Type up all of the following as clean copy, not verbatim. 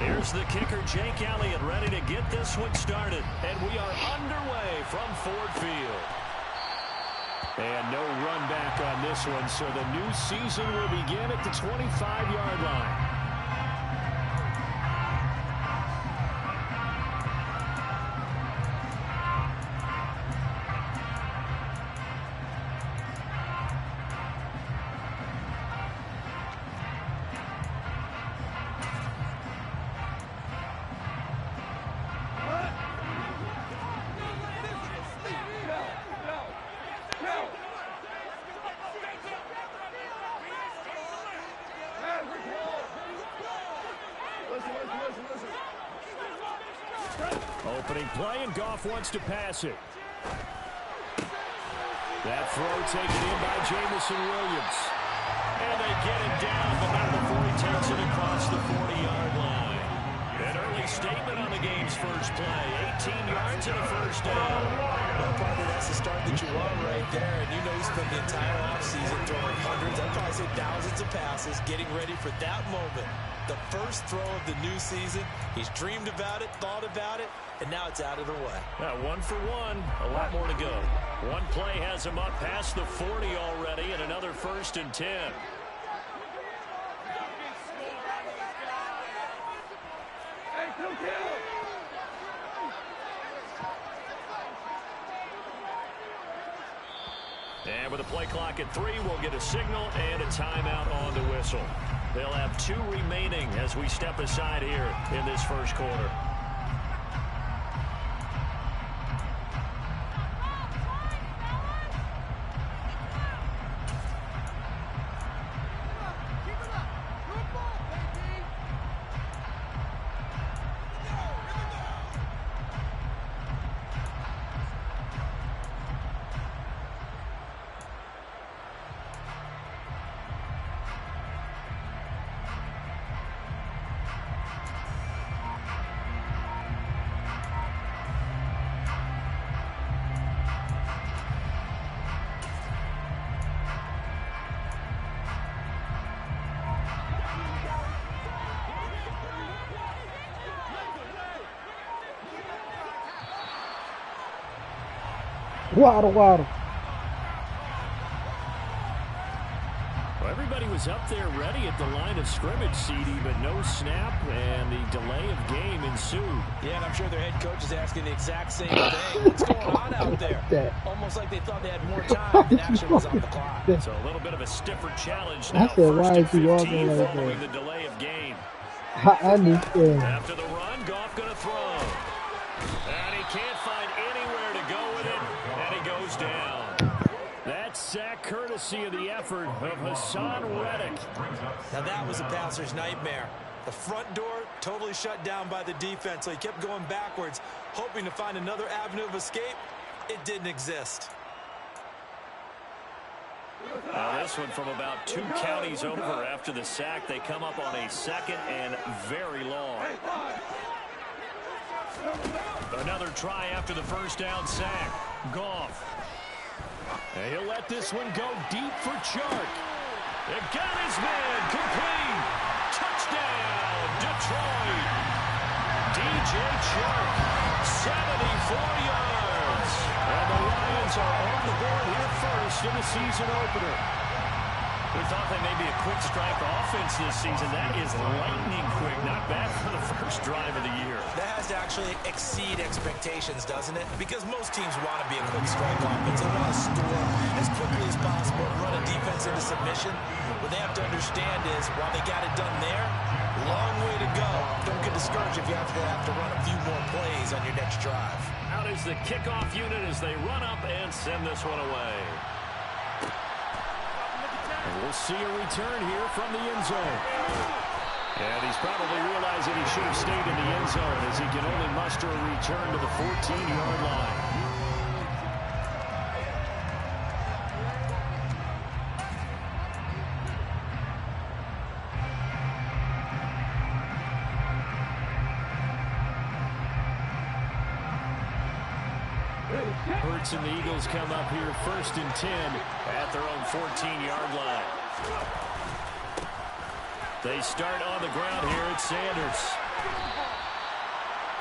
Here's the kicker, Jake Elliott, ready to get this one started. And we are underway from Ford Field. And no run back on this one, so the new season will begin at the 25-yard line. Opening play, and Goff wants to pass it. That throw taken in by Jamison Williams. And they get it down, but not before he takes it across the 40-yard line. An early statement on the game's first play. 18 yards and a first down. Well, partner, that's the start that you want right there. And you know he spent the entire offseason throwing hundreds, I'd probably say thousands of passes, getting ready for that moment. The first throw of the new season. He's dreamed about it, thought about it, and now it's out of the way. Now, 1 for 1, a lot more to go. One play has him up past the 40 already, and another 1st and 10. And with a play clock at 3, we'll get a signal and a timeout on the whistle. They'll have 2 remaining as we step aside here in this first quarter. Water. Well, everybody was up there ready at the line of scrimmage, CD, but no snap, and the delay of game ensued. Yeah, and I'm sure their head coach is asking the exact same thing. What's going on out there? Almost like they thought they had more time and action was on the clock. So a little bit of a stiffer challenge now. I said, why is he 1st walking and 15 like following that? the delay of game. I understand. After the run, Goff going to throw. And he can't find anywhere to go with it, and he goes down. That sack courtesy of the effort of Hassan Reddick. Now that was a passer's nightmare. The front door totally shut down by the defense, so he kept going backwards, hoping to find another avenue of escape. It didn't exist. Now this one from about 2 counties over after the sack. They come up on a 2nd and very long. Another try after the first down sack. Goff. And he'll let this one go deep for Chark. It got his man. Complete. Touchdown, Detroit. DJ Chark, 74 yards. And the Lions are on the board here first in the season opener. We thought they may be a quick strike offense this season. That is lightning quick. Not bad for the first drive of the year. That has to actually exceed expectations, doesn't it? Because most teams want to be a quick strike offense. They want to score as quickly as possible and run a defense into submission. What they have to understand is, while they got it done there, long way to go. Don't get discouraged if you have to run a few more plays on your next drive. Out is the kickoff unit as they run up and send this one away. And we'll see a return here from the end zone. And he's probably realizing he should have stayed in the end zone as he can only muster a return to the 14-yard line. Hurts and the Eagles come up here 1st and 10 at their own 14-yard line. They start on the ground here at Sanders.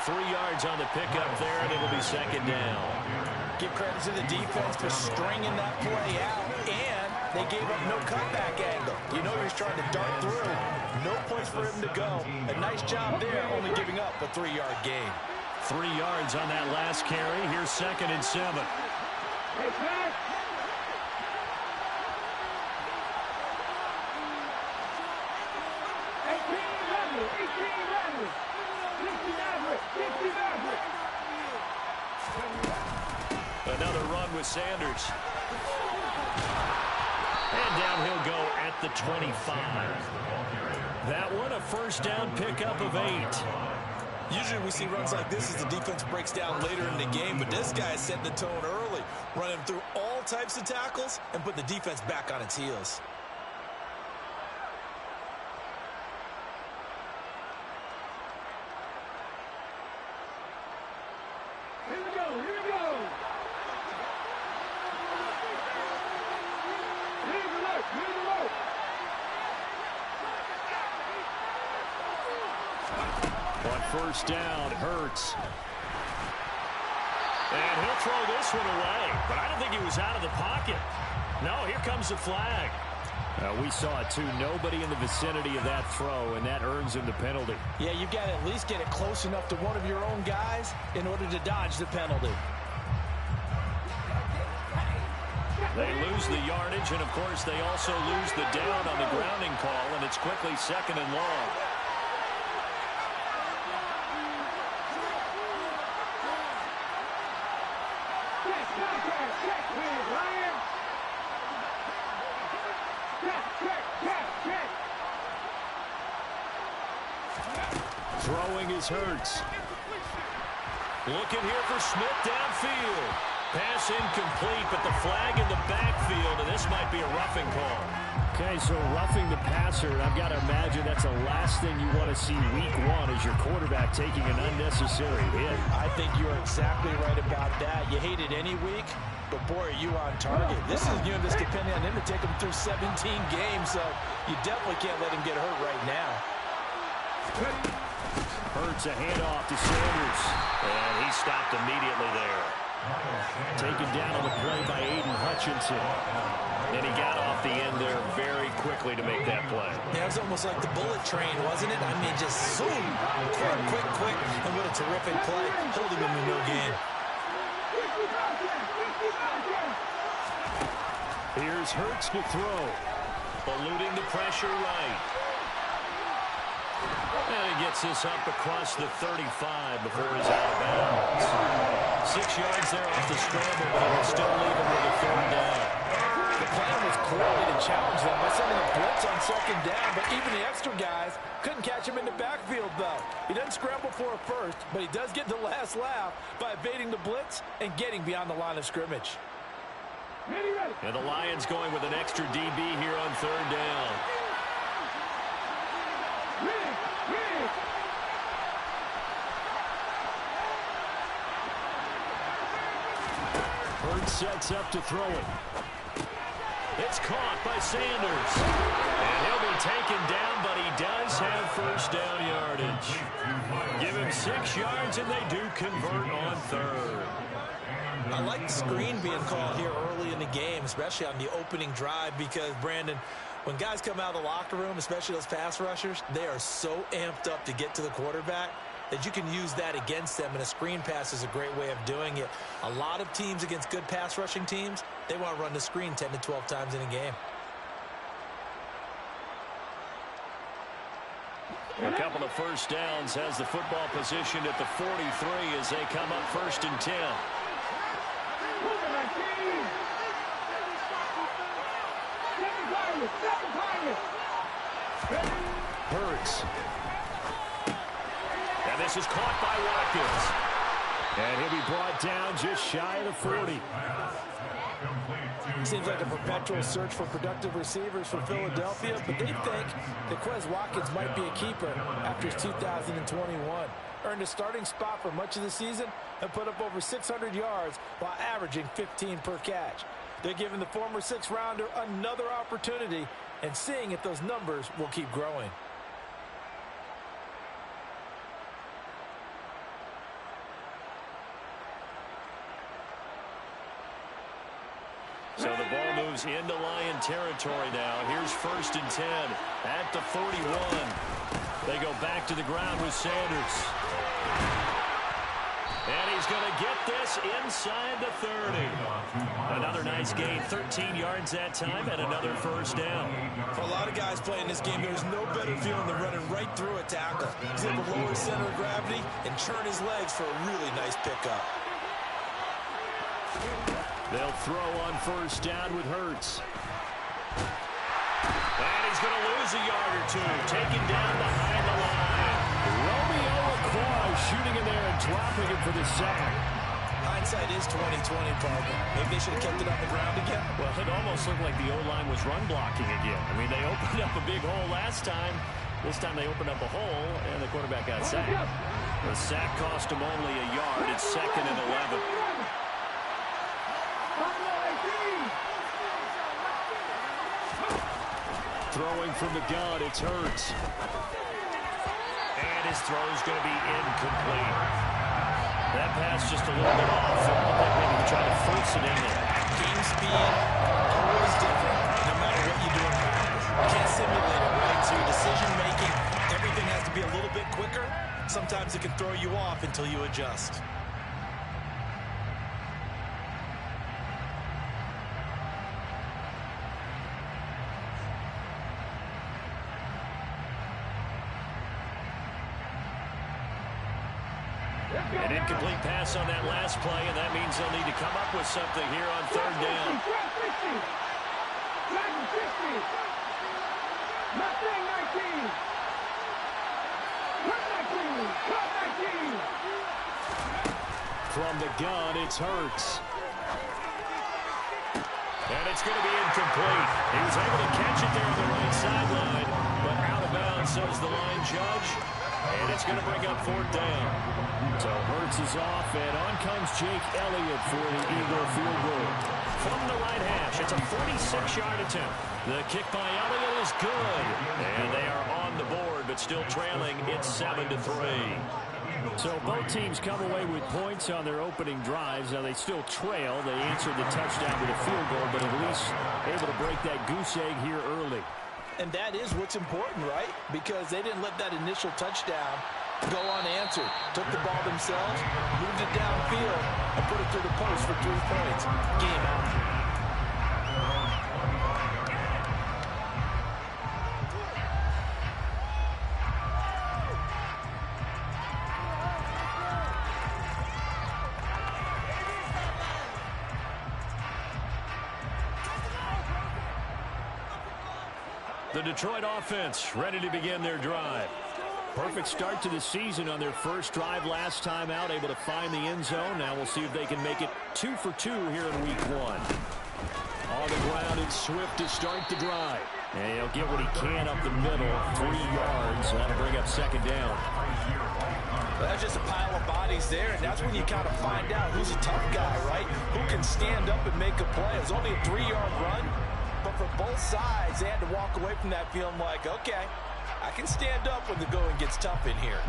3 yards on the pickup there, and it'll be second down. Give credit to the defense for stringing that play out, and they gave up no cutback angle. You know he was trying to dart through. No place for him to go. A nice job there, only giving up a 3-yard gain. 3 yards on that last carry. Here's 2nd and 7. Another run with Sanders. And down he'll go at the 25. That one a first down pickup of 8. Usually we see runs like this as the defense breaks down later in the game, but this guy is setting the tone early, running through all types of tackles and put the defense back on its heels. First down, Hurts. And he'll throw this one away, but I don't think he was out of the pocket. No, here comes the flag. We saw it too. Nobody in the vicinity of that throw, and that earns him the penalty. Yeah, you've got to at least get it close enough to one of your own guys in order to dodge the penalty. They lose the yardage, and of course they also lose the down on the grounding call, and it's quickly 2nd and long. Throwing is Hurts. Looking here for Smith downfield. Pass incomplete, but the flag in the backfield, and this might be a roughing call. Okay, so roughing the passer, I've got to imagine that's the last thing you want to see week 1 as your quarterback taking an unnecessary hit. I think you're exactly right about that. You hate it any week, but boy, are you on target. This is just depending on him to take him through 17 games, so you definitely can't let him get hurt right now. Hurts a handoff to Sanders, and he stopped immediately there. Taken down on the play by Aiden Hutchinson. And he got off the end there very quickly to make that play. Yeah, it was almost like the bullet train, wasn't it? I mean, just zoom, quick, and what a terrific play, holding him to no gain. Here's Hurts to throw, eluding the pressure right. And he gets this up across the 35 before he's out of bounds. 6 yards there off the scramble, but he'll still leave him with a 3rd down. The plan was clearly to challenge them by sending a blitz on 2nd down, but even the extra guys couldn't catch him in the backfield, though. He doesn't scramble for a first, but he does get the last laugh by evading the blitz and getting beyond the line of scrimmage. And the Lions going with an extra DB here on 3rd down. Hurts sets up to throw it. It's caught by Sanders. And he'll be taken down, but he does have first down yardage. Give him 6 yards, and they do convert on 3rd. I like the screen being called here early in the game, especially on the opening drive, because, Brandon, when guys come out of the locker room, especially those pass rushers, they are so amped up to get to the quarterback that you can use that against them, and a screen pass is a great way of doing it. A lot of teams against good pass rushing teams, they want to run the screen 10 to 12 times in a game. A couple of first downs has the football positioned at the 43 as they come up 1st and 10. Hurts. And this is caught by Watkins. And he'll be brought down just shy of the 40. Seems like a perpetual search for productive receivers for Philadelphia, but they think that Quez Watkins might be a keeper after his 2021. Earned a starting spot for much of the season and put up over 600 yards while averaging 15 per catch. They're giving the former 6th-rounder another opportunity and seeing if those numbers will keep growing. So the ball moves into Lion territory now. Here's 1st and 10 at the 41. They go back to the ground with Sanders. And he's going to get this inside the 30. Another nice gain, 13 yards that time, and another 1st down. For a lot of guys playing this game, there's no better feeling than running right through a tackle. He's able to lower his center of gravity and churn his legs for a really nice pickup. They'll throw on 1st down with Hurts. And he's going to lose a yard or two. Taken down behind the line. Romeo Okwara shooting in there and dropping it for the sack. Hindsight is 20/20, partner. Maybe they should have kept it on the ground again. Well, it almost looked like the O-line was run blocking again. I mean, they opened up a big hole last time. This time they opened up a hole, and the quarterback got sacked. The sack cost him only a yard. It's 2nd and 11. Throwing from the gun, it's Hurts. And his throw is going to be incomplete. That pass just a little bit off. It looked like maybe he tried to force it in there. Game speed, always different, no matter what you do in practice. You can't simulate it, right? So your decision-making, everything has to be a little bit quicker. Sometimes it can throw you off until you adjust. An incomplete pass on that last play, and that means they'll need to come up with something here on 3rd down. From the gun, it's Hurts. And it's going to be incomplete. He was able to catch it there on the right sideline, but out of bounds, says the line judge. And it's going to bring up 4th down. So Hurts is off, and on comes Jake Elliott for the Eagle field goal. From the right hash, it's a 46-yard attempt. The kick by Elliott is good. And they are on the board, but still trailing. It's 7-3. So both teams come away with points on their opening drives. Now they still trail. They answered the touchdown with a field goal, but at least able to break that goose egg here early. And that is what's important, right? Because they didn't let that initial touchdown go unanswered. Took the ball themselves, moved it downfield, and put it through the post for 3 points. Game on. The Detroit offense ready to begin their drive. Perfect start to the season on their first drive last time out, able to find the end zone. Now we'll see if they can make it 2 for 2 here in week 1. On the ground, it's Swift to start the drive. And he'll get what he can up the middle, 3 yards. That'll bring up 2nd down. Well, that's just a pile of bodies there, and that's when you kind of find out who's a tough guy, right? Who can stand up and make a play. It was only a 3-yard run, but for both sides, they had to walk away from that feeling like, okay, I can stand up when the going gets tough in here.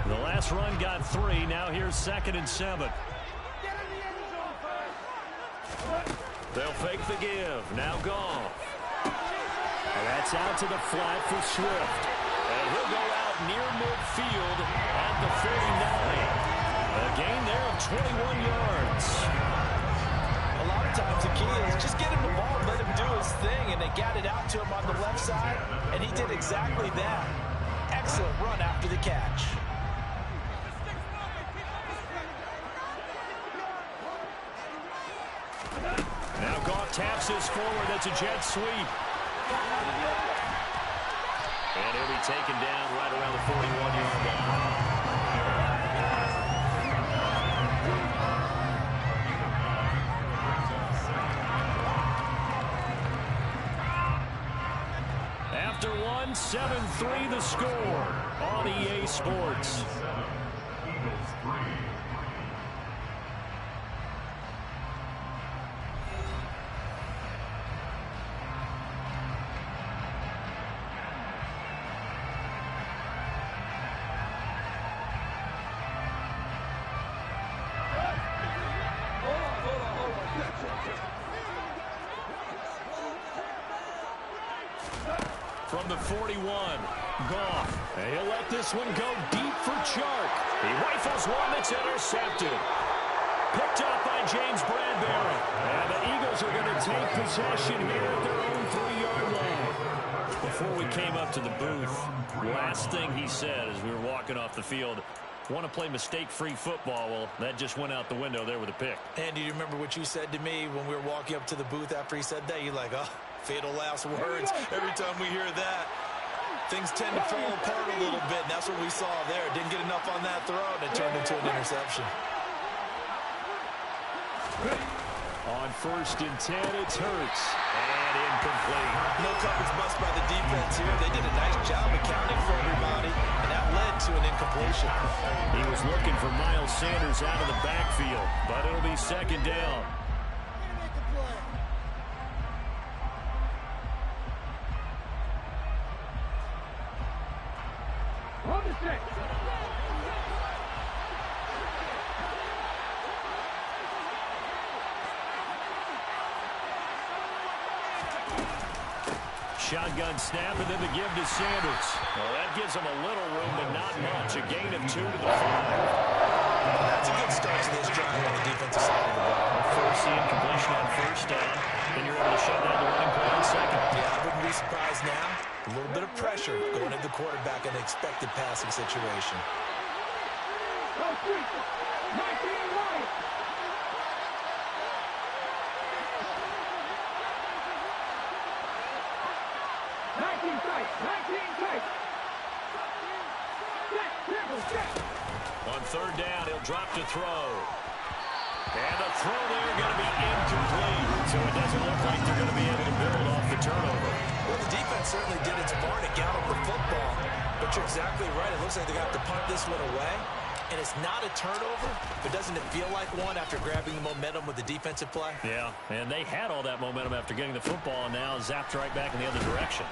The last run got 3. Now here's 2nd and 7. They'll fake the give. Now Goff. And that's out to the flat for Swift. And he'll go out near midfield at the 49. A gain there of 21 yards. A lot of times the key is just get him the ball, let him do his thing, and they got it out to him on the left side, and he did exactly that. Excellent run after the catch. Now Goff taps this forward. That's a jet sweep. And he'll be taken down right around the 41-yard line. After 7-3 the score on EA Sports. from the 41. Goff. And he'll let this one go deep for Chark. He rifles one that's intercepted. Picked up by James Bradbury. And the Eagles are going to take possession here at their own 3-yard line. Before we came up to the booth, last thing he said as we were walking off the field, want to play mistake-free football. Well, that just went out the window there with a pick. And do you remember what you said to me when we were walking up to the booth after he said that? You're like, oh, fatal last words. Every time we hear that, things tend to fall apart a little bit, and that's what we saw there. Didn't get enough on that throw, and it turned into an interception. On 1st and 10, it's Hurts. And incomplete. No coverage bust by the defense here. They did a nice job accounting for everybody, and that led to an incompletion. He was looking for Miles Sanders out of the backfield, but it'll be 2nd down. Shotgun snap, and then the give to Sanders. Well, that gives him a little room, but not much. A gain of 2 to the 5. That's a good start to this drive on the defensive side of the ball. First incompletion on 1st down. Then you're able to shut down the running play on 2nd. Yeah, I wouldn't be surprised now. A little bit of pressure going at the quarterback in an expected passing situation. On 3rd down, he'll drop to throw. And the throw there going to be incomplete. So it doesn't look like they're going to be able to build off the turnover. Well, the defense certainly did its part to gallop the football. But you're exactly right. It looks like they're going to have to punt this one away. And it's not a turnover, but doesn't it feel like one after grabbing the momentum with the defensive play? Yeah, and they had all that momentum after getting the football, and now zapped right back in the other direction.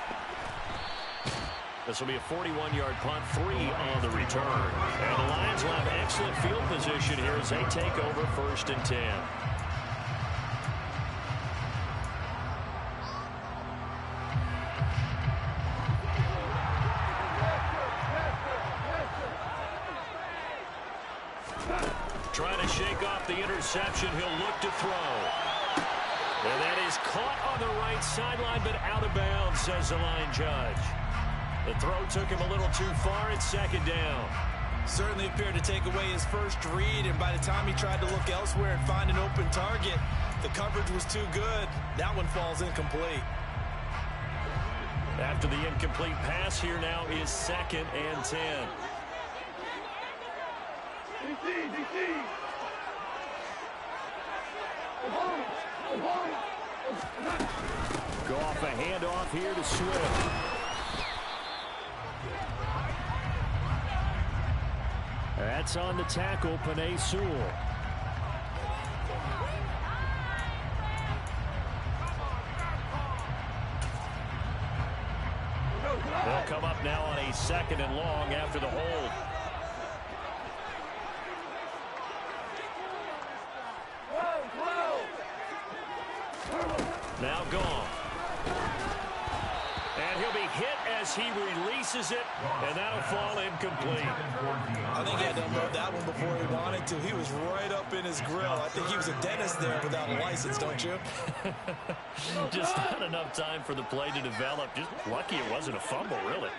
This will be a 41-yard punt, 3 on the return. And the Lions will have excellent field position here as they take over 1st and 10. Trying to shake off the interception. He'll look to throw. And that is caught on the right sideline, but out of bounds, says the line judge. The throw took him a little too far. It's 2nd down. Certainly appeared to take away his first read, and by the time he tried to look elsewhere and find an open target, the coverage was too good. That one falls incomplete. After the incomplete pass, here now is 2nd and 10. Go off a handoff here to Swift. That's on the tackle, Penei Sewell. They'll come up now on a 2nd and long after the hold. Now gone. And he'll be hit as he releases it, and that'll fall incomplete. I think he had to unload that one before he wanted to. He was right up in his grill. I think he was a dentist there without a license, don't you? Just not enough time for the play to develop. Just lucky it wasn't a fumble, really.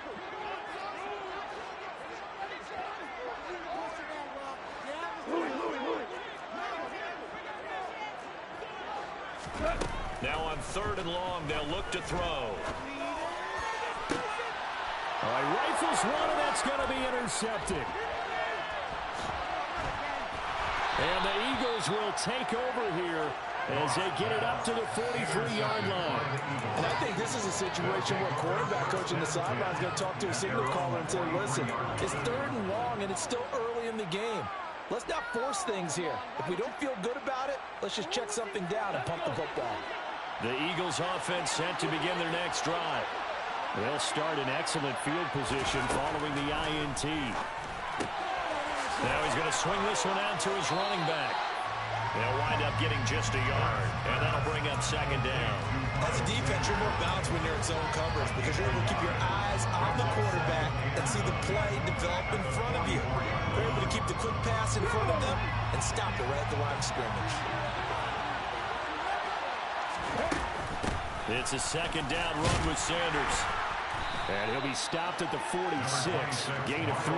Now on 3rd and long, they'll look to throw. All right, rifles one, and that's going to be intercepted. And the Eagles will take over here as they get it up to the 43-yard line. And I think this is a situation where quarterback coach in the sideline is going to talk to a signal caller and say, listen, it's 3rd and long, and it's still early in the game. Let's not force things here. If we don't feel good about it, let's just check something down and pump the football. The Eagles offense set to begin their next drive. They'll start in excellent field position following the INT. Now he's going to swing this one out to his running back. They'll wind up getting just a yard, and that'll bring up second down. As a defense, you're more balanced when you're in zone coverage because you're able to keep your eyes on the quarterback and see the play develop in front of you. You're able to keep the quick pass in front of them and stop it right at the line of scrimmage. It's a second down run with Sanders. And he'll be stopped at the 46, gain of 3.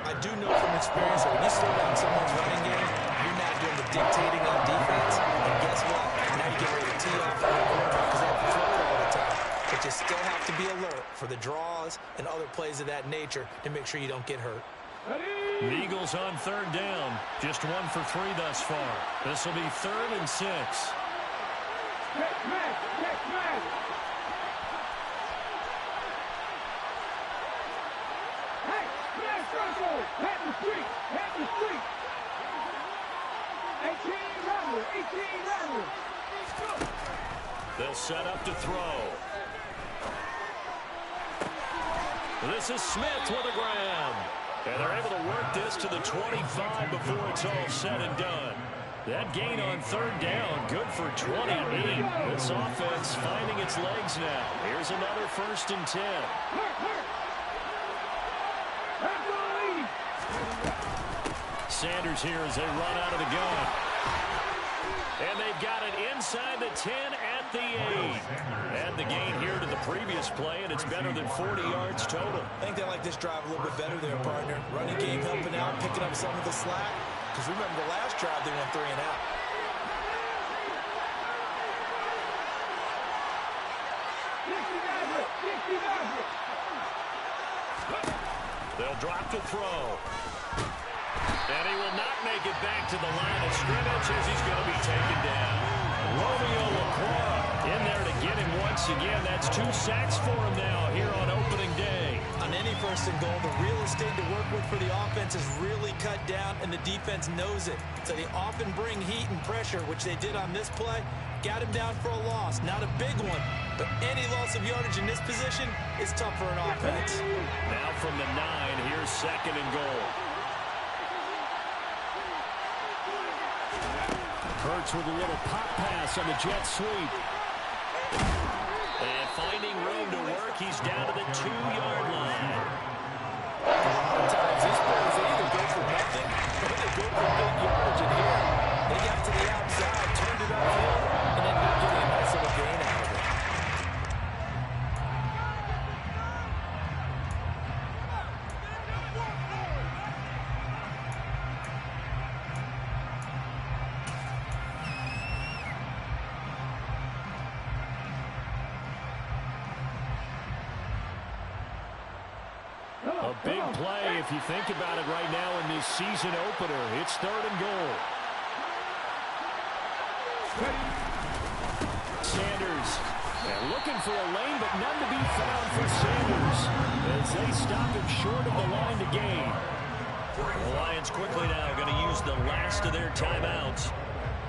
I do know from experience that when you slow down someone's running game, you're not doing the dictating on defense. And guess what? Now you get ready to tee off on the quarterback because they have to throw it all the time. But you still have to be alert for the draws and other plays of that nature to make sure you don't get hurt. The Eagles on third down. Just 1 for 3 thus far. This will be 3rd and 6. They'll set up to throw. This is Smith with a grab. And they're able to work this to the 25 before it's all said and done. That gain on third down, good for 28. This offense finding its legs now. Here's another 1st and 10. Sanders here as they run out of the gun. And they've got it inside the 10 at the 8. And the gain here to the previous play, and it's better than 40 yards total. I think they like this drive a little bit better there, partner. Running game helping out, picking up some of the slack. Because remember, the last drive, they went 3 and out. They'll drop to throw. And he will not make it back to the line of scrimmage as he's going to be taken down. Romeo LaCroix in there to get him once again. That's 2 sacks for him now here on opening day. On any 1st and goal, the real estate to work with for the offense is really cut down, and the defense knows it. So they often bring heat and pressure, which they did on this play. Got him down for a loss. Not a big one, but any loss of yardage in this position is tough for an offense. Now from the 9, here's 2nd and goal. Hurts with a little pop pass on the jet sweep. And finding room to work, he's down to the 2-yard line. A lot of times these plays, they either go for nothing or they go for big yardage. And here, they got to the outside, turned it upfield, and ended up getting a nice little gain out of it. A big play if you think about it right now in this season opener. It's 3rd and goal. Sanders looking for a lane, but none to be found for Sanders as they stop him short of the line to gain. The Lions quickly now going to use the last of their timeouts.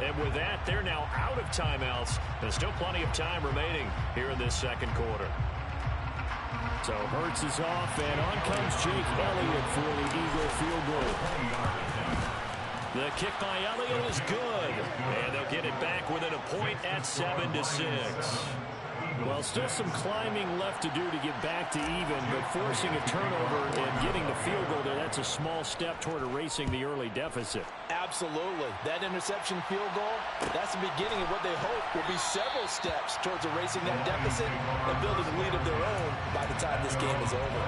And with that, they're now out of timeouts. There's still plenty of time remaining here in this 2nd quarter. So Hurts is off, and on comes Jake Elliott for the Eagle field goal. The kick by Elliott is good, and they'll get it back within a point at 7-6. Well, still some climbing left to do to get back to even, but forcing a turnover and getting the field goal there, that's a small step toward erasing the early deficit. Absolutely. That interception field goal, that's the beginning of what they hope will be several steps towards erasing that deficit and building a lead of their own by the time this game is over.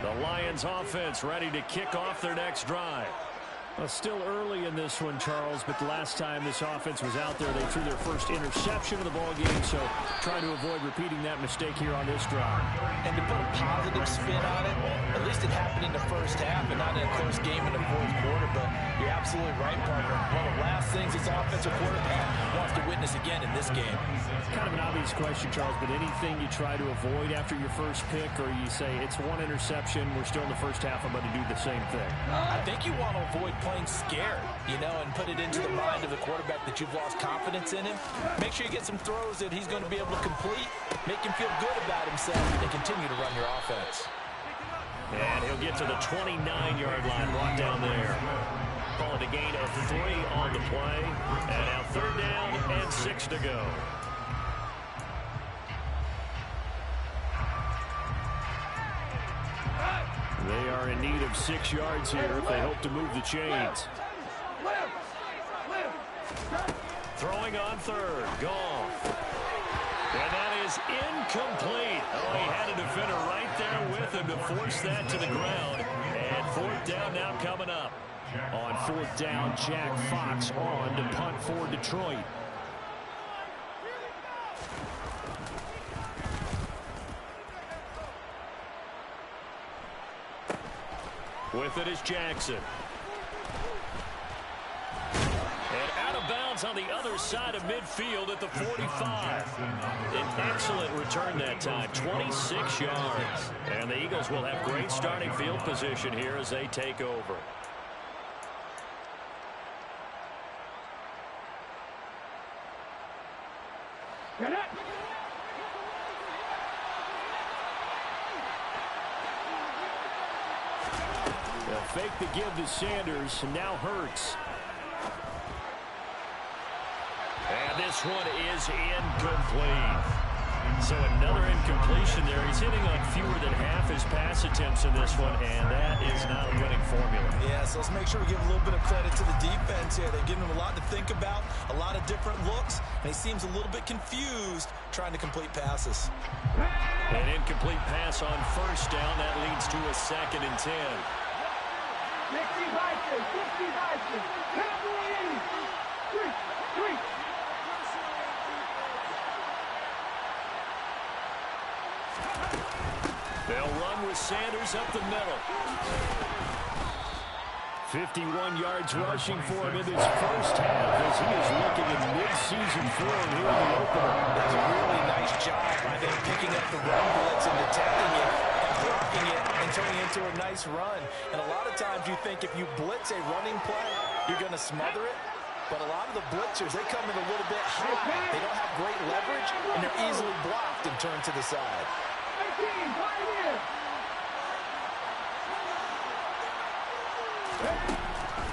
The Lions offense ready to kick off their next drive. Well, still early in this one, Charles, but the last time this offense was out there, they threw their first interception of the ballgame, so trying to avoid repeating that mistake here on this drive. And to put a positive spin on it, at least it happened in the first half and not in a close game in the 4th quarter, but you're absolutely right, partner. One of the last things this offensive quarterback wants to witness again in this game. Kind of an obvious question, Charles, but anything you try to avoid after your first pick, or you say it's one interception, we're still in the first half, I'm going to do the same thing? I think you want to avoid playing scared, you know, and put it into the mind of the quarterback that you've lost confidence in him. Make sure you get some throws that he's going to be able to complete, make him feel good about himself, and continue to run your offense. And he'll get to the 29-yard line, brought down there. Call it a gain of 3 on the play. And now 3rd down and 6 to go. They are in need of 6 yards here if they hope to move the chains. Throwing on 3rd. Goff. And that is incomplete. Oh, he had a defender right there with him to force that to the ground. And 4th down now coming up. On 4th down, Jack Fox on to punt for Detroit. With it is Jackson. And out of bounds on the other side of midfield at the 45. An excellent return that time, 26 yards. And the Eagles will have great starting field position here as they take over. Fake the give to Sanders, and now Hurts. And this one is incomplete. So another incompletion there. He's hitting on fewer than half his pass attempts in this one, and that is not a winning formula. Yeah, so let's make sure we give a little bit of credit to the defense here. They're giving him a lot to think about, a lot of different looks, and he seems a little bit confused trying to complete passes. An incomplete pass on 1st down. That leads to a 2nd and 10. They'll run with Sanders up the middle. 51 yards rushing for him in this 1st half as he is looking in mid-season form here in the opener. That's a really nice job by them picking up the run blitz and detecting it and blocking it and turning it into a nice run. And a lot of times you think if you blitz a running play, you're going to smother it. But a lot of the blitzers, they come in a little bit high. They don't have great leverage, and they're easily blocked and turned to the side.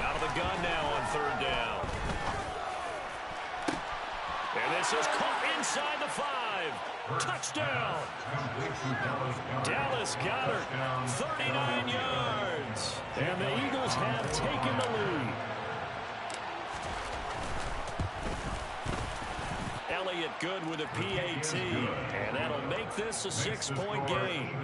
Out of the gun now on 3rd down. And this is caught inside the 5. Touchdown. Dallas Goedert, 39 yards. And the Eagles have taken the lead. Elliott good with a PAT. And that'll make this a 6-point game.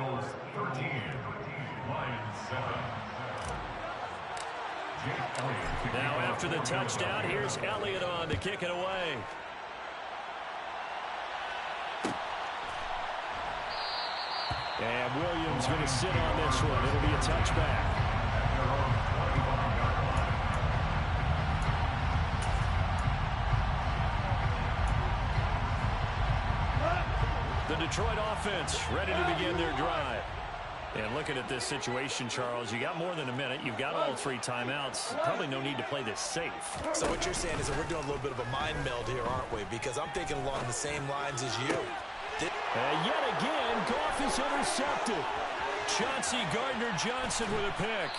Now after the touchdown, here's Elliott on to kick it away. And Williams going to sit on this one. It'll be a touchback. The Detroit offense ready to begin their drive. And looking at this situation, Charles, you got more than a minute. You've got all 3 timeouts. Probably no need to play this safe. So what you're saying is that we're doing a little bit of a mind meld here, aren't we? Because I'm thinking along the same lines as you. Yet again, Goff is intercepted. Chauncey Gardner-Johnson with a pick.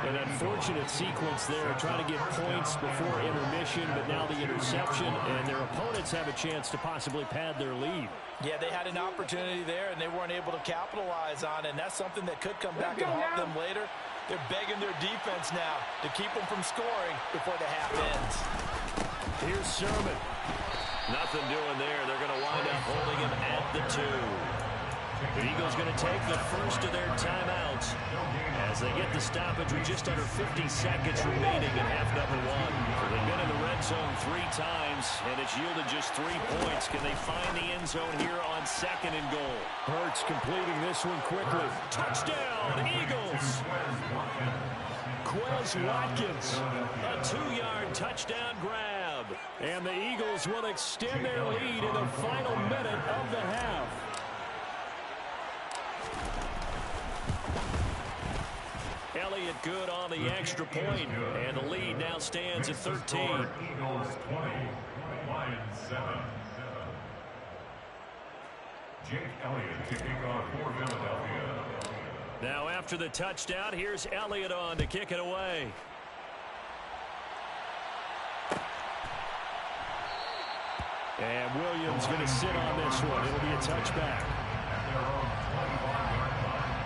An unfortunate sequence there, trying to get points before intermission, but now the interception, and their opponents have a chance to possibly pad their lead. Yeah, they had an opportunity there, and they weren't able to capitalize on it, and that's something that could come back and haunt them later. They're begging their defense now to keep them from scoring before the half ends. Here's Sermon. Nothing doing there. They're going to wind up holding him at the 2. The Eagles going to take the first of their timeouts as they get the stoppage with just under 50 seconds remaining in half number 1. So they've been in the red zone 3 times, and it's yielded just 3 points. Can they find the end zone here on 2nd and goal? Hurts completing this one quickly. Touchdown, Eagles! Quez Watkins, a 2-yard touchdown grab. And the Eagles will extend their lead in the final minute of the half. Elliott good on the extra point, and the lead now stands at 13. Eagles 20, Lions 7. Jake Elliott kicking off for Philadelphia. Now after the touchdown, here's Elliott on to kick it away. And Williams going to sit on this one. It'll be a touchback. At their own 25-yard line.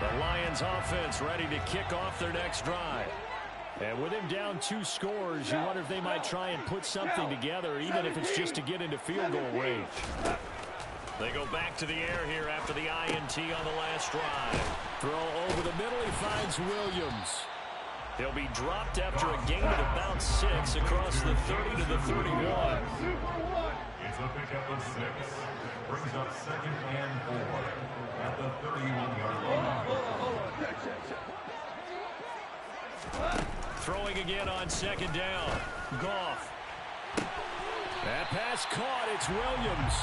The Lions offense ready to kick off their next drive. And with him down 2 scores, you wonder if they might try and put something together, even if it's just to get into field goal range. They go back to the air here after the INT on the last drive. Throw over the middle, he finds Williams. He'll be dropped after a gain of about 6 across the 30 to the 31. It's a pickup of 6. Brings up 2nd and 4 at the 31-yard line. Throwing again on 2nd down. Goff. That pass caught. It's Williams.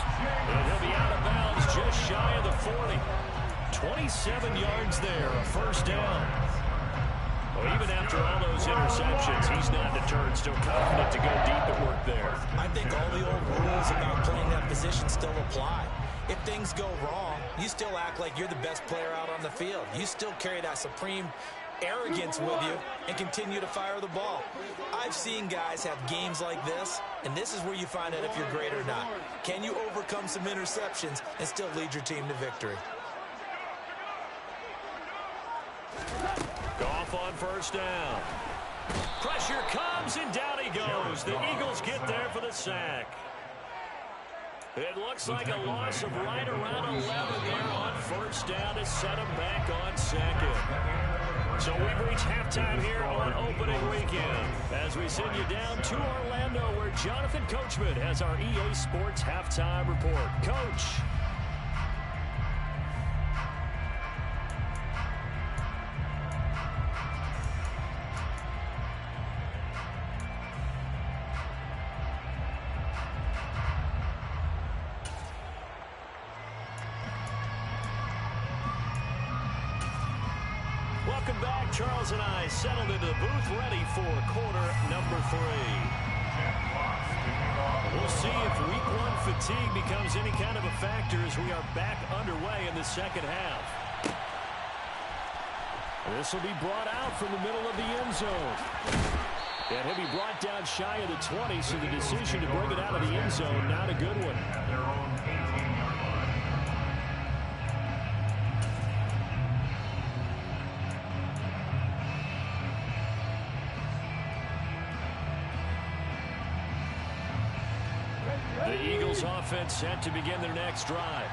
And he'll be out of bounds just shy of the 40. 27 yards there, a first down. Well, even after all those interceptions, he's not deterred, still confident to go deep at work there. I think all the old rules about playing that position still apply. If things go wrong, you still act like you're the best player out on the field. You still carry that supreme arrogance with you and continue to fire the ball. I've seen guys have games like this, and this is where you find out if you're great or not. Can you overcome some interceptions and still lead your team to victory? Goff on first down. Pressure comes, and down he goes. The Eagles get there for the sack. It looks like a loss of right around 11 there on first down to set him back on 2nd. So we've reached halftime here on opening weekend as we send you down to Orlando where Jonathan Coachman has our EA Sports halftime report. Coach. Welcome back. Charles and I settled into the booth, ready for quarter number 3. We'll see if week 1 fatigue becomes any kind of a factor as we are back underway in the second half. This will be brought out from the middle of the end zone. And he'll be brought down shy of the 20, so the decision to bring it out of the end zone, not a good one. At their own 18-yard line. The Eagles offense set to begin their next drive.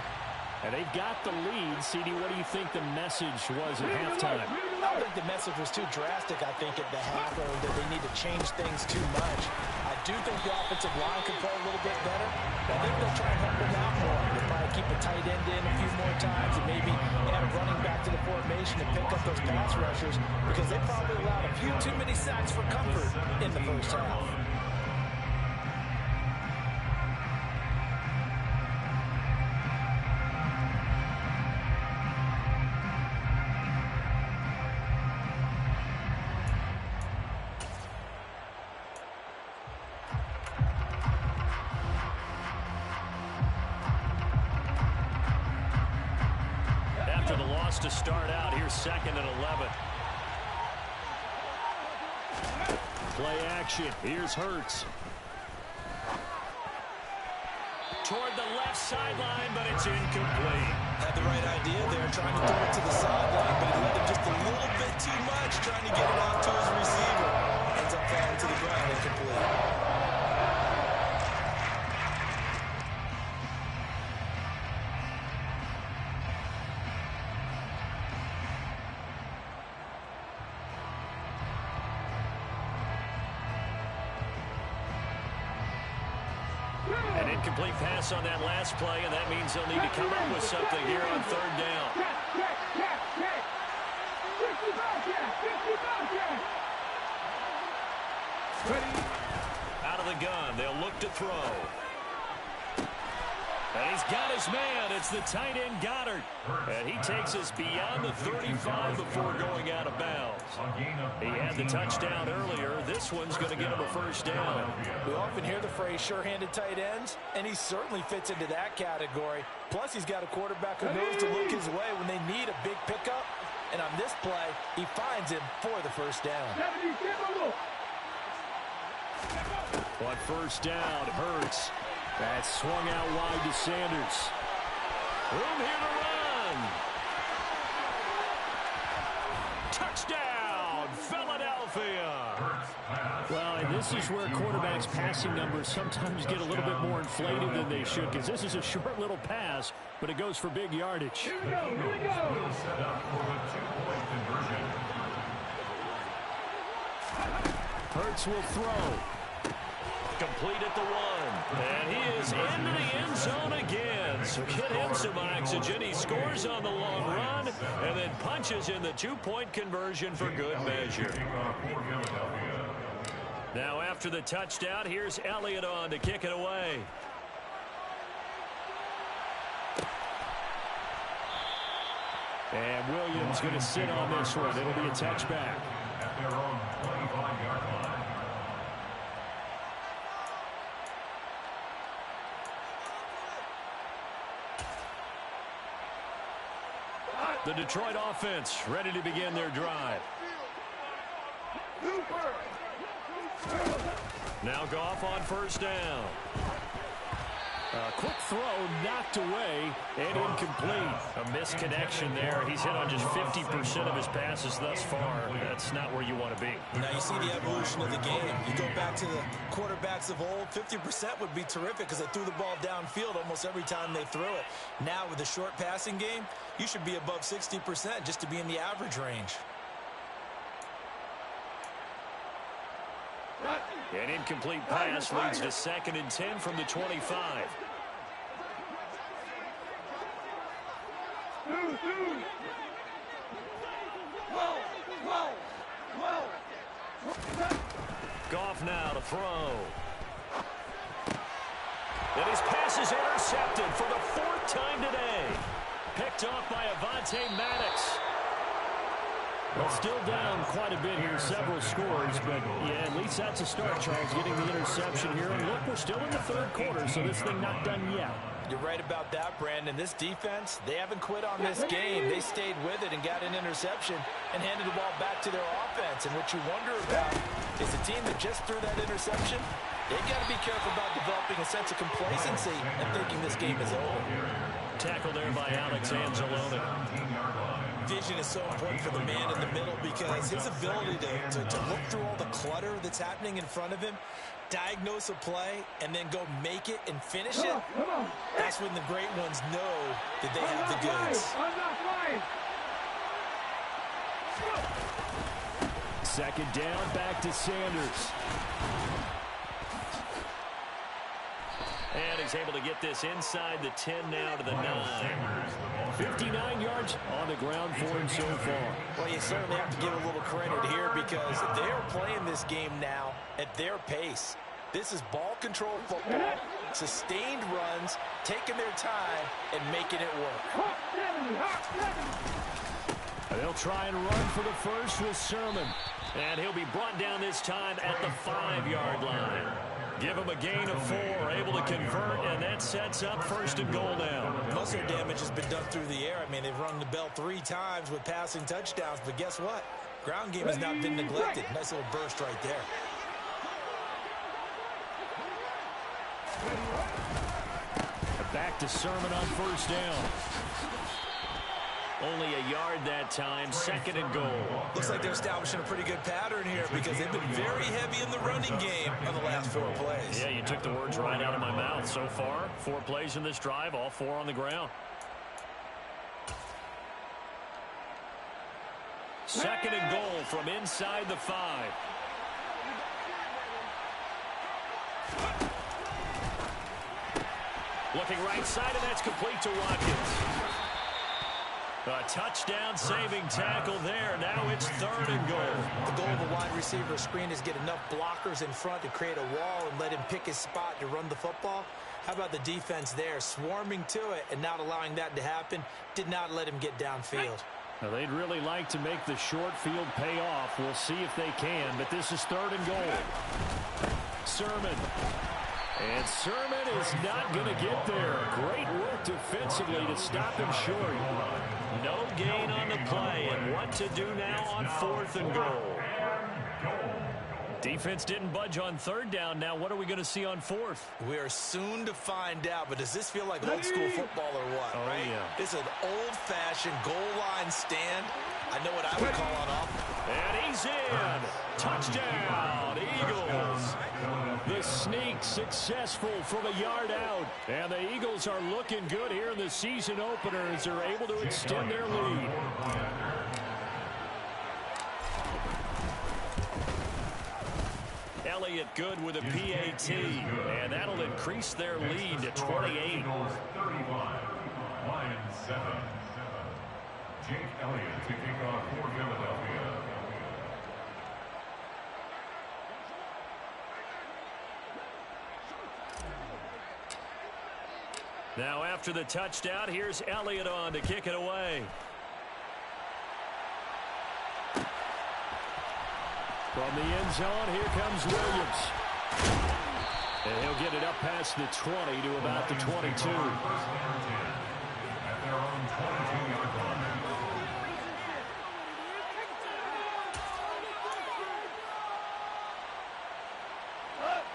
And they've got the lead. CD, what do you think the message was at halftime? I don't think the message was too drastic, I think, at the half, or that they need to change things too much. I do think the offensive line could play a little bit better. I think they'll try and help them out more. They'll probably keep a tight end in a few more times and maybe add a running back to the formation to pick up those pass rushers because they probably allowed a few too many sacks for comfort in the first half. To start out, here's 2nd and 11. Play action. Here's Hurts. Toward the left sideline, but it's incomplete. Had the right idea there, trying to throw it to the sideline, but he let him just a little bit too much, trying to get it out to his receiver. Ends up falling to the ground incomplete. Incomplete pass on that last play, and that means they'll need to come up with something here on third down. Out of the gun, they'll look to throw. And he's got his man. It's the tight end, Goddard. And he takes us beyond the 35 before going out of bounds. He had the touchdown earlier. This one's going to get him a first down. We often hear the phrase sure-handed tight ends, and he certainly fits into that category. Plus, he's got a quarterback who knows to look his way when they need a big pickup. And on this play, he finds him for the first down. On first down, Hurts. That swung out wide to Sanders. Room here to run. Touchdown, Philadelphia. Well, and this is where quarterbacks' passing numbers sometimes get a little bit more inflated than they should, because this is a short little pass, but it goes for big yardage. Here we go. Set up for the two-point conversion. Hurts will throw. Complete at the one. And he is into the end zone again. So get him some oxygen. He scores on the long run and then punches in the two-point conversion for good measure. Now after the touchdown, here's Elliott on to kick it away. And Williams going to sit on this one. It'll be a touchback. At their own 25-yard line. The Detroit offense ready to begin their drive. Now Goff on first down. A quick throw knocked away and incomplete. A misconnection there. He's hit on just 50% of his passes thus far. That's not where you want to be. Now you see the evolution of the game. You go back to the quarterbacks of old, 50% would be terrific because they threw the ball downfield almost every time they threw it. Now with the short passing game, you should be above 60% just to be in the average range. An incomplete pass leads to 2nd and 10 from the 25. Goff now to throw. And his pass is intercepted for the 4th time today. Picked off by Avonte Maddox. Well, still down quite a bit here, several scores, but yeah, at least that's a start, Charles, getting the interception here. And look, we're still in the 3rd quarter, so this thing not done yet. You're right about that, Brandon. This defense, they haven't quit on this game. They stayed with it and got an interception and handed the ball back to their offense. And what you wonder about is the team that just threw that interception, they've got to be careful about developing a sense of complacency and thinking this game is over. Tackle there by Alex Anzalone. Vision is so important for the man in the middle because his ability to look through all the clutter that's happening in front of him, diagnose a play, and then go make it and finish it, that's when the great ones know that they have the goods. 2nd down, back to Sanders. And he's able to get this inside the 10 now to the 9. 59 yards on the ground for him so far. Well, you certainly have to give a little credit here because they're playing this game now at their pace. This is ball control football, sustained runs, taking their time, and making it work. They'll try and run for the first with Sermon. And he'll be brought down this time at the 5-yard line. Give him a gain of 4, able to convert, and that sets up 1st and goal now. Muscle damage has been done through the air. I mean, they've rung the bell 3 times with passing touchdowns, but guess what? Ground game has not been neglected. Nice little burst right there. Back to Sermon on first down. Only a yard that time, 2nd and goal. Looks like they're establishing a pretty good pattern here because they've been very heavy in the running game on the last 4 plays. Yeah, you took the words right out of my mouth. So far, 4 plays in this drive, all 4 on the ground. 2nd and goal from inside the 5. Looking right side, and that's complete to Watkins. A touchdown-saving tackle there. Now it's 3rd and goal. The goal of a wide receiver screen is get enough blockers in front to create a wall and let him pick his spot to run the football. How about the defense there, swarming to it and not allowing that to happen? Did not let him get downfield. Now, they'd really like to make the short field pay off. We'll see if they can, but this is 3rd and goal. Sermon. And Sermon is not going to get there. Great work defensively to stop him short. No gain on the play, and what to do now on 4th and goal. Defense didn't budge on 3rd down. Now what are we going to see on 4th? We are soon to find out, but does this feel like old school football or what, right? Yeah. It's an old-fashioned goal line stand. I know what I would call on up. And he's in. Touchdown, Eagles. The sneak successful from a yard out. And the Eagles are looking good here in the season opener as they're able to extend their lead. Elliott good with a PAT, and that'll increase their lead to 28. 35, Lions 7. Jake Elliott to kick off for Philadelphia. Now after the touchdown, here's Elliott on to kick it away. From the end zone, here comes Williams. And he'll get it up past the 20 to about the 22. At their own 22-yard line.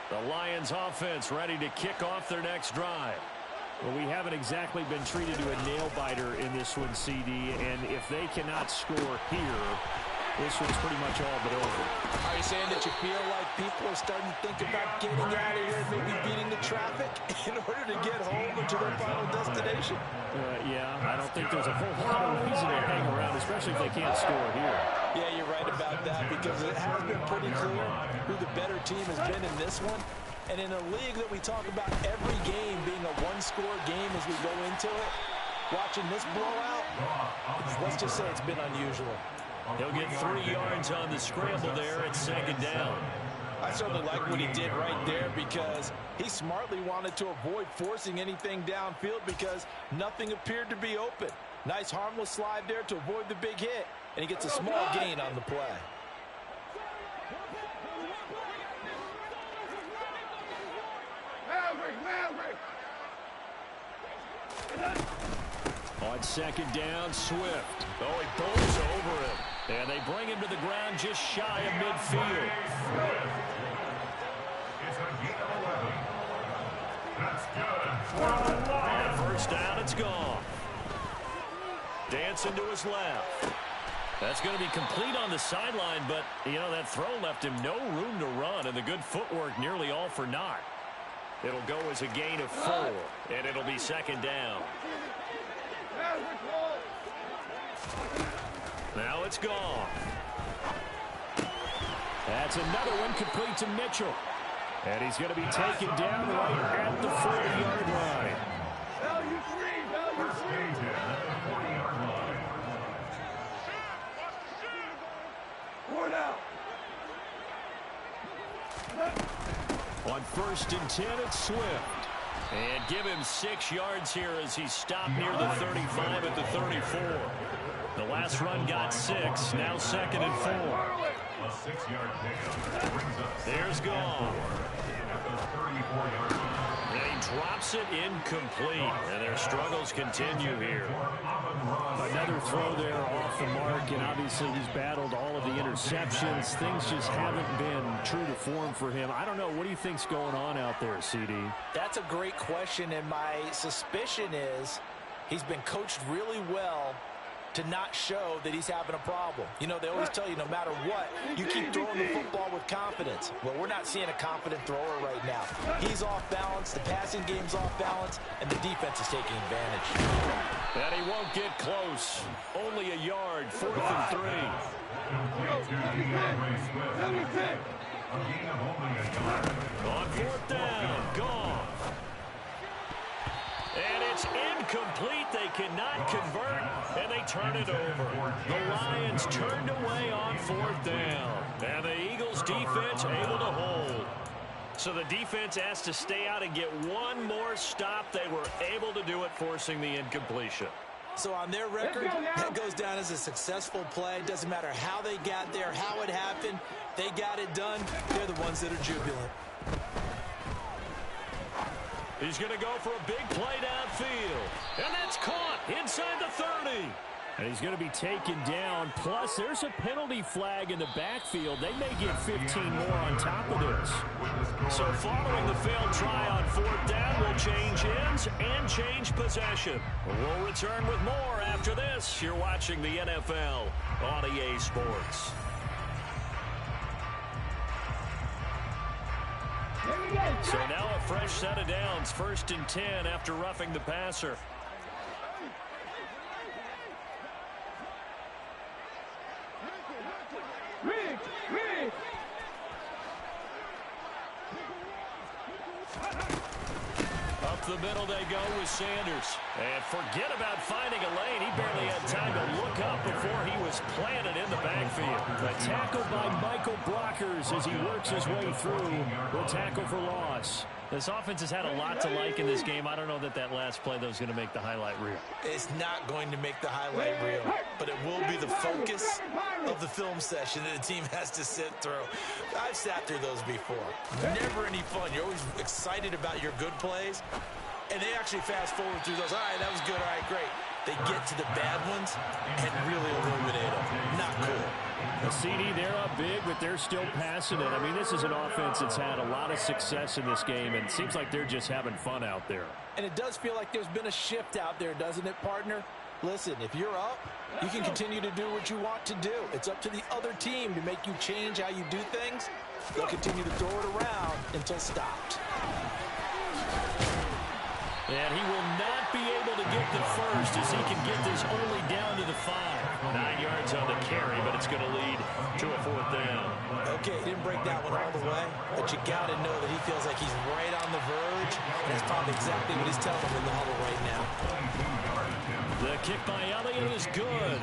The Lions offense ready to kick off their next drive. Well, we haven't exactly been treated to a nail-biter in this one, CD, and if they cannot score here, this one's pretty much all but over. Are you saying that you feel like people are starting to think about getting out of here and maybe beating the traffic in order to get home or to their final destination? Yeah, I don't think there's a whole lot of reason to hang around, especially if they can't score here. Yeah, you're right about that because it has been pretty clear who the better team has been in this one. And in a league that we talk about every game being a one-score game as we go into it, watching this blowout, let's just say it's been unusual. He'll get 3 yards on the scramble there at 2nd down. I certainly like what he did right there because he smartly wanted to avoid forcing anything downfield because nothing appeared to be open. Nice harmless slide there to avoid the big hit, and he gets a small gain on the play. On 2nd down, Swift. Oh, he bowls over him. And they bring him to the ground just shy of midfield. It's a gain of 11. That's good. And 1st down, it's gone. Dancing to his left. That's going to be complete on the sideline, but, you know, that throw left him no room to run, and the good footwork nearly all for naught. It'll go as a gain of 4, and it'll be 2nd down. Now it's gone. That's another one complete to Mitchell. And he's going to be taken down right at the 40-yard line. Value free. At the 40-yard line. 4 down. On 1st and 10, it's Swift. And give him 6 yards here as he's stopped near the 35 at the 34. The last run got 6. Now 2nd and 4. A 6-yard pickup brings up. There's gone. At the 34-yard line. And he drops it incomplete. And their struggles continue here. Another throw there off the mark, and obviously he's battled all of the interceptions. Things just haven't been true to form for him. I don't know. What do you think's going on out there, CD? That's a great question, and my suspicion is he's been coached really well to not show that he's having a problem. You know, they always tell you no matter what, you keep throwing the football with confidence. Well, we're not seeing a confident thrower right now. He's off balance, the passing game's off balance, and the defense is taking advantage. And he won't get close. Only a yard, 4th and 3. On 4th down, gone. And it's incomplete. They cannot convert, and they turn it over. The Lions turned away on 4th down, and the Eagles' defense able to hold. So the defense asked to stay out and get one more stop. They were able to do it, forcing the incompletion. So on their record, that goes down as a successful play. Doesn't matter how they got there, how it happened. They got it done. They're the ones that are jubilant. He's going to go for a big play downfield. And that's caught inside the 30. And he's going to be taken down. Plus, there's a penalty flag in the backfield. They may get 15 more on top of this. So following the failed try on 4th down, we'll change ends and change possession. We'll return with more after this. You're watching the NFL on EA Sports. So now a fresh set of downs, 1st and 10 after roughing the passer. Up the middle they go with Sanders. And forget about finding a lane. He barely had time to look up before he was planted in the backfield. A tackle by Michael Brockers as he works his way through. The tackle for loss. This offense has had a lot to like in this game. I don't know that last play, though, is going to make the highlight reel. It's not going to make the highlight reel, but it will be the focus of the film session that the team has to sit through. I've sat through those before. Never any fun. You're always excited about your good plays, and they actually fast forward through those. All right, that was good. All right, great. They get to the bad ones and really illuminate them. Not cool. The CD, they're up big, but they're still passing it. I mean, this is an offense that's had a lot of success in this game, and it seems like they're just having fun out there. And it does feel like there's been a shift out there, doesn't it, partner? Listen, if you're up, you can continue to do what you want to do. It's up to the other team to make you change how you do things. They'll continue to throw it around until stopped. And he will not be able to get the first as he can get this only down to the 5. 9 yards on the carry, but it's going to lead to a 4th down. Okay, he didn't break that one all the way, but you got to know that he feels like he's right on the verge, and that's probably exactly what he's telling him in the huddle right now. The kick by Elliott is good.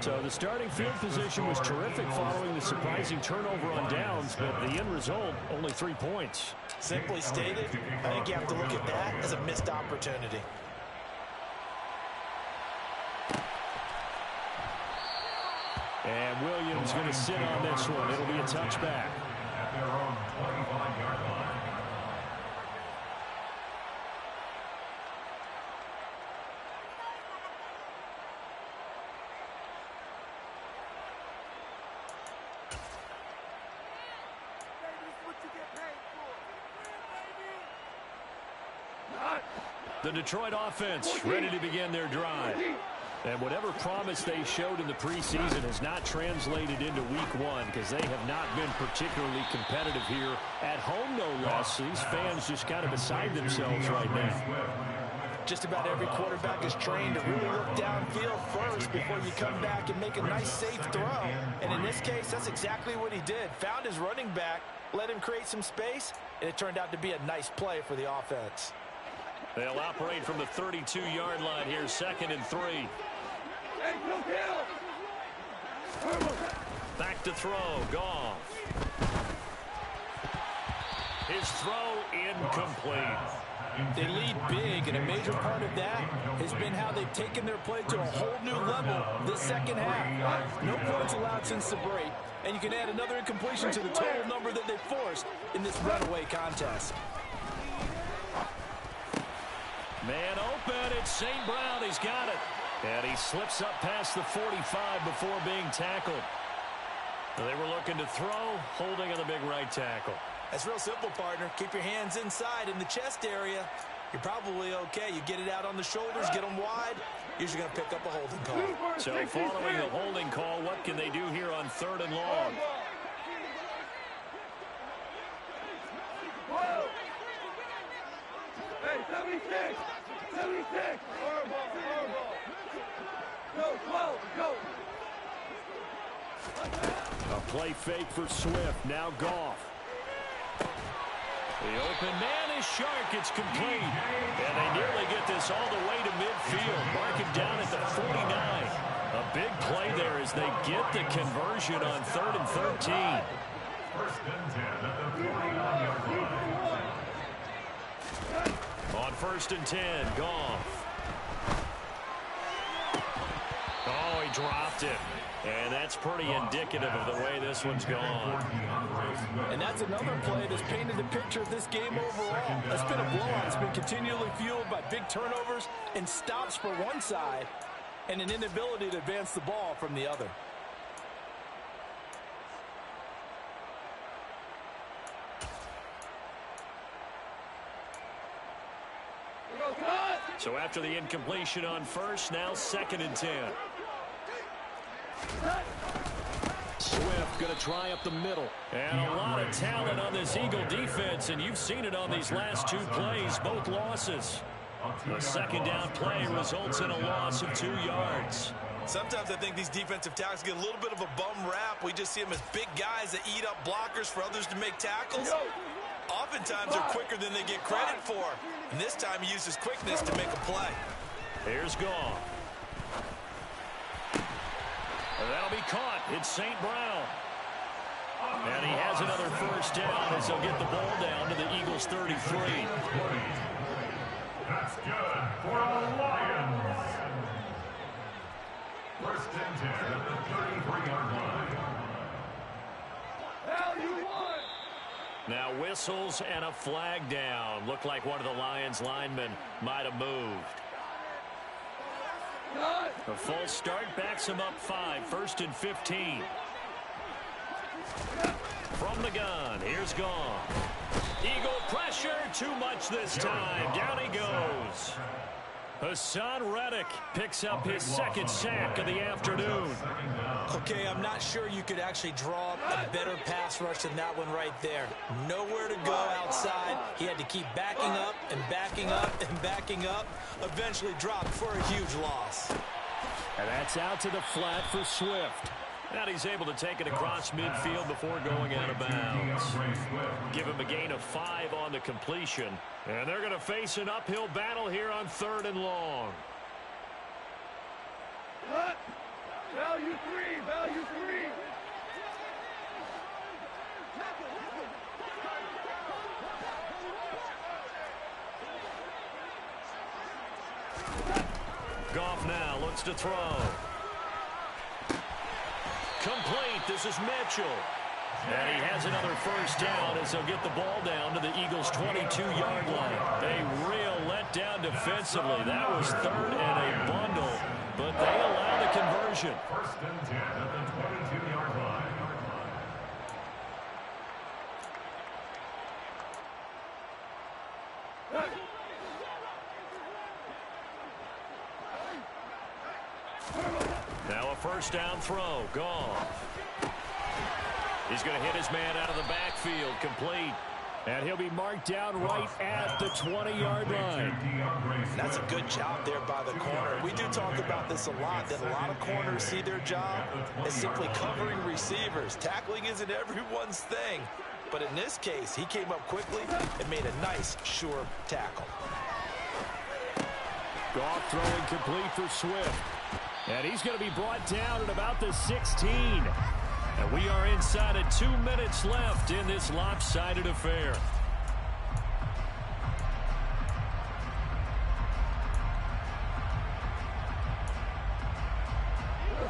So the starting field position was terrific following the surprising turnover on downs, but the end result, only 3 points. Simply stated, I think you have to look at that as a missed opportunity. And Williams going to sit on this one. It'll be a touchback. At their own 25-yard line. The Detroit offense ready to begin their drive. And whatever promise they showed in the preseason has not translated into week 1 because they have not been particularly competitive here at home, no less. These fans just kind of beside themselves right now. Just about every quarterback is trained to really look downfield first before you come back and make a nice, safe throw. And in this case, that's exactly what he did. Found his running back, let him create some space, and it turned out to be a nice play for the offense. They'll operate from the 32-yard line here, 2nd and 3. Back to throw, Goff. His throw incomplete. They lead big, and a major part of that has been how they've taken their play to a whole new level this second half. No points allowed since the break, and you can add another incompletion to the total number that they forced in this runaway contest. Man open, it's St. Brown, he's got it. And he slips up past the 45 before being tackled. They were looking to throw, holding on the big right tackle. That's real simple, partner. Keep your hands inside in the chest area. You're probably okay. You get it out on the shoulders, get them wide. Usually going to pick up a holding call. So following the holding call, what can they do here on 3rd and long? Hey, 76! 76! Go! A play fake for Swift. Now Goff. The open man is Shark. It's complete. And they nearly get this all the way to midfield. Mark him down at the 49. A big play there as they get the conversion on 3rd and 13. First and 10 at the 49-yard line. On 1st and 10, Goff. Oh, he dropped it. And that's pretty indicative of the way this one's gone. And that's another play that's painted the picture of this game overall. It's been a blowout. It's been continually fueled by big turnovers and stops for one side and an inability to advance the ball from the other. So after the incompletion on 1st, now 2nd and 10. Swift going to try up the middle. And a lot of talent on this Eagle defense, and you've seen it on these last 2 plays, both losses. A 2nd down play results in a loss of 2 yards. Sometimes I think these defensive tackles get a little bit of a bum rap. We just see them as big guys that eat up blockers for others to make tackles. Oftentimes they're quicker than they get credit for. And this time he uses quickness to make a play. Here's Goff. That'll be caught. It's St. Brown. And he has another 1st down as he'll get the ball down to the Eagles' 33. That's good for the Lions. First and 10 at the 33-yard line. Now whistles and a flag down. Looked like one of the Lions linemen might have moved. A false start backs him up 5. 1st and 15. From the gun, here's Goff. Eagle pressure, too much this time. Down he goes. Hassan Reddick picks up his 2nd sack of the afternoon. Okay, I'm not sure you could actually draw up a better pass rush than that one right there. Nowhere to go outside. He had to keep backing up and backing up and backing up. Eventually dropped for a huge loss. And that's out to the flat for Swift. Now he's able to take it across midfield before going out of bounds. Give him a gain of 5 on the completion. And they're going to face an uphill battle here on 3rd and long. Value 3, value 3. Goff now looks to throw. Complete. This is Mitchell. And he has another 1st down as he'll get the ball down to the Eagles' 22-yard line. A real letdown defensively. That was 3rd and a bundle, but they allow the conversion. 1st and 10 at the 22-yard line. Now a 1st down throw. Goff. He's going to hit his man out of the backfield. Complete. And he'll be marked down right at the 20-yard line. That's a good job there by the corner. We do talk about this a lot, that a lot of corners see their job as simply covering receivers. Tackling isn't everyone's thing. But in this case, he came up quickly and made a nice, sure tackle. Goff throwing complete for Swift. And he's going to be brought down at about the 16. And we are inside of 2 minutes left in this lopsided affair.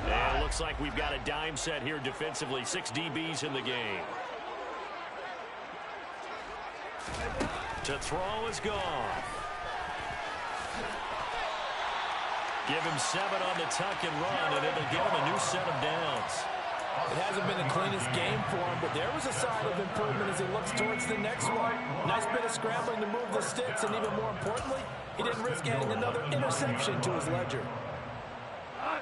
And it looks like we've got a dime set here defensively. 6 DBs in the game. To throw is Goff. Give him 7 on the tuck and run, and it'll give him a new set of downs. It hasn't been the cleanest game for him, but there was a sign of improvement as he looks towards the next one. Nice bit of scrambling to move the sticks, and even more importantly, he didn't risk adding another interception to his ledger.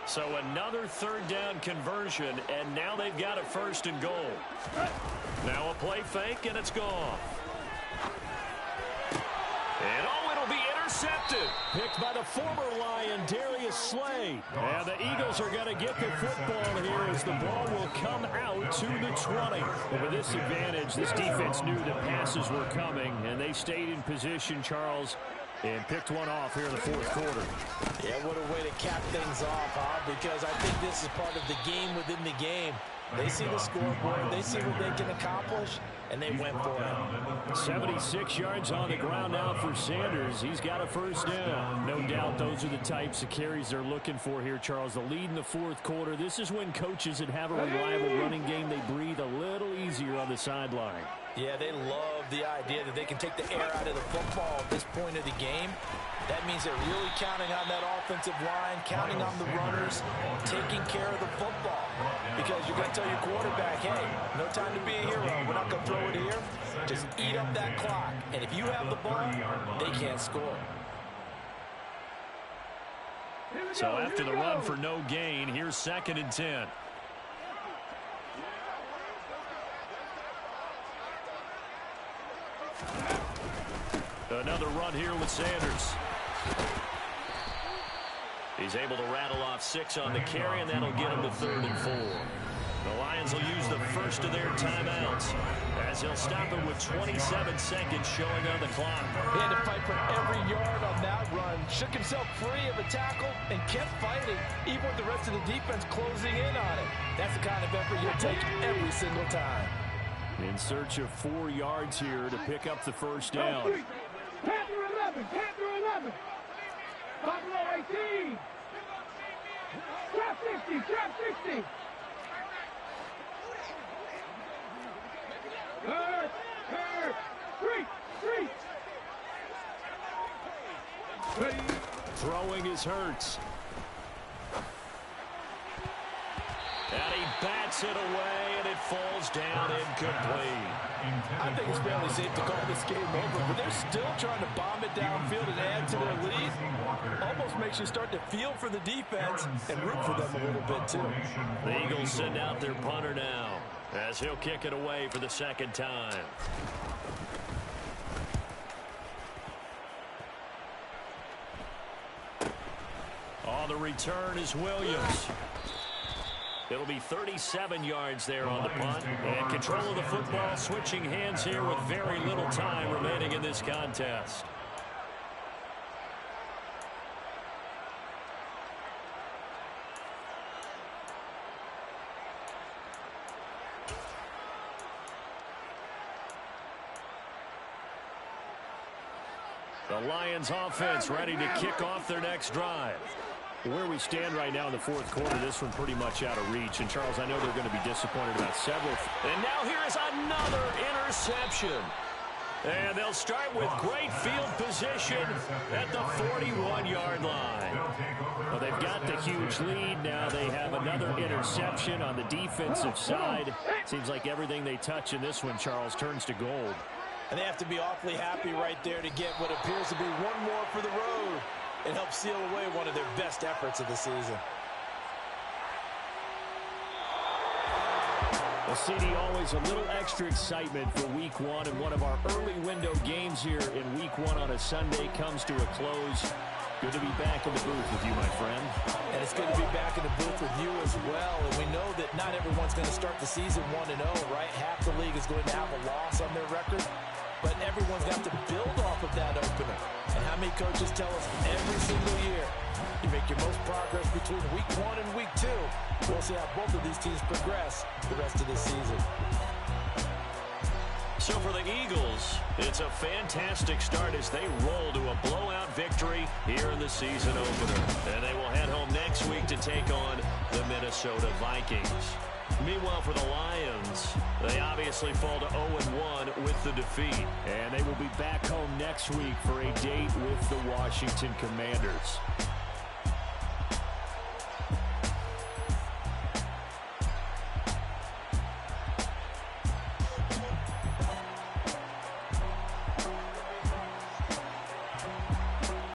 So another 3rd down conversion, and now they've got a 1st and goal. Now a play fake, and it's gone. And oh, it'll be intercepted. intercepted. Picked by the former Lion, Darius Slay. And the Eagles are going to get the football here as the ball will come out to the 20. And with this advantage, this defense knew that passes were coming, and they stayed in position, Charles, and picked one off here in the fourth quarter. Yeah, what a way to cap things off, huh? Because I think this is part of the game within the game. They see the scoreboard, they see what they can accomplish, and they went for it. 76 yards on the ground now for Sanders. He's got a first down. No doubt those are the types of carries they're looking for here, Charles. The lead in the fourth quarter. This is when coaches that have a reliable running game, they breathe a little easier on the sideline. Yeah, they love the idea that they can take the air out of the football at this point of the game. That means they're really counting on that offensive line, counting on the runners, taking care of the football. Because you're going to tell your quarterback, hey, no time to be a hero. We're not going to throw it here. Just eat up that clock. And if you have the ball, they can't score. So after the run for no gain, here's 2nd and 10. Another run here with Sanders. He's able to rattle off 6 on the carry, and that'll get him to 3rd and 4. The Lions will use the first of their timeouts as he'll stop it with 27 seconds showing on the clock. He had to fight for every yard on that run. Shook himself free of a tackle and kept fighting, even with the rest of the defense closing in on it. That's the kind of effort you'll take every single time. In search of 4 yards here to pick up the first down. Panther 11, Panther 11. Buffalo 18. Trap 60, trap 60. Hurt, street. Throwing is Hurts. And he bats it away, and it falls down incomplete. I think it's fairly safe to call this game over, but they're still trying to bomb it downfield and add to their lead. Almost makes you start to feel for the defense and root for them a little bit, too. The Eagles send out their punter now as he'll kick it away for the 2nd time. On the return is Williams. It'll be 37 yards there on the punt. And control of the football, switching hands here with very little time remaining in this contest. The Lions offense ready to kick off their next drive. Where we stand right now in the fourth quarter, this one pretty much out of reach. And, Charles, I know they're going to be disappointed about several. And now here is another interception. And they'll start with great field position at the 41-yard line. Well, they've got the huge lead. Now they have another interception on the defensive side. Seems like everything they touch in this one, Charles, turns to gold. And they have to be awfully happy right there to get what appears to be one more for the road and help seal away one of their best efforts of the season. Well, CD, always a little extra excitement for Week 1, and one of our early window games here in Week 1 on a Sunday comes to a close. Good to be back in the booth with you, my friend. And it's good to be back in the booth with you as well. And we know that not everyone's going to start the season 1-0, right? Half the league is going to have a loss on their record. But everyone's got to build off of that opener. And how many coaches tell us every single year, you make your most progress between Week 1 and Week 2. We'll see how both of these teams progress the rest of this season. So for the Eagles, it's a fantastic start as they roll to a blowout victory here in the season opener. And they will head home next week to take on the Minnesota Vikings. Meanwhile, for the Lions, they obviously fall to 0-1 with the defeat. And they will be back home next week for a date with the Washington Commanders.